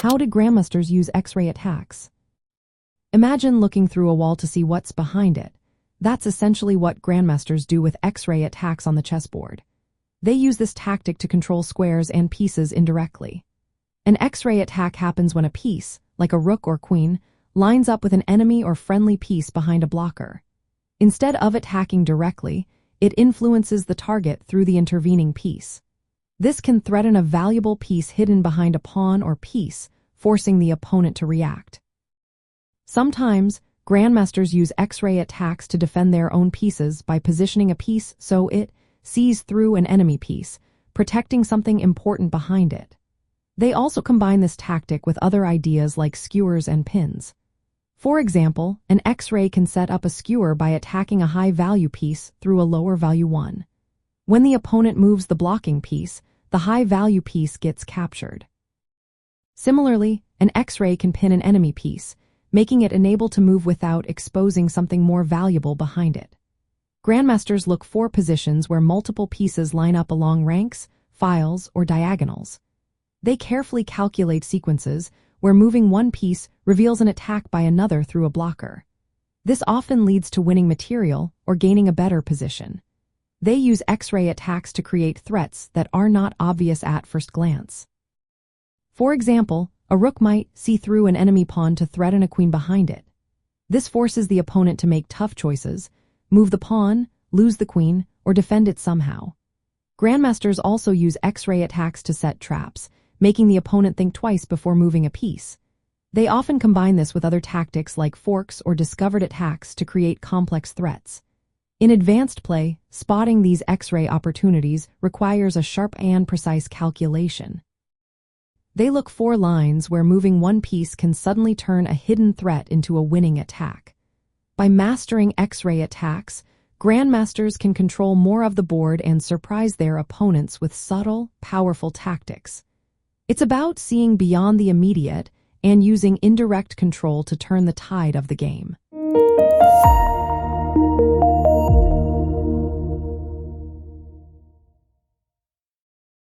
How did Grandmasters use X-ray attacks? Imagine looking through a wall to see what's behind it. That's essentially what Grandmasters do with X-ray attacks on the chessboard. They use this tactic to control squares and pieces indirectly. An X-ray attack happens when a piece, like a rook or queen, lines up with an enemy or friendly piece behind a blocker. Instead of attacking directly, it influences the target through the intervening piece. This can threaten a valuable piece hidden behind a pawn or piece, forcing the opponent to react. Sometimes, Grandmasters use X-ray attacks to defend their own pieces by positioning a piece so it sees through an enemy piece, protecting something important behind it. They also combine this tactic with other ideas like skewers and pins. For example, an X-ray can set up a skewer by attacking a high-value piece through a lower-value one. When the opponent moves the blocking piece, the high-value piece gets captured. Similarly, an X-ray can pin an enemy piece, making it unable to move without exposing something more valuable behind it. Grandmasters look for positions where multiple pieces line up along ranks, files, or diagonals. They carefully calculate sequences where moving one piece reveals an attack by another through a blocker. This often leads to winning material or gaining a better position. They use X-ray attacks to create threats that are not obvious at first glance. For example, a rook might see through an enemy pawn to threaten a queen behind it. This forces the opponent to make tough choices, move the pawn, lose the queen, or defend it somehow. Grandmasters also use X-ray attacks to set traps, making the opponent think twice before moving a piece. They often combine this with other tactics like forks or discovered attacks to create complex threats. In advanced play, spotting these X-ray opportunities requires a sharp and precise calculation. They look for lines where moving one piece can suddenly turn a hidden threat into a winning attack. By mastering X-ray attacks, Grandmasters can control more of the board and surprise their opponents with subtle, powerful tactics. It's about seeing beyond the immediate and using indirect control to turn the tide of the game.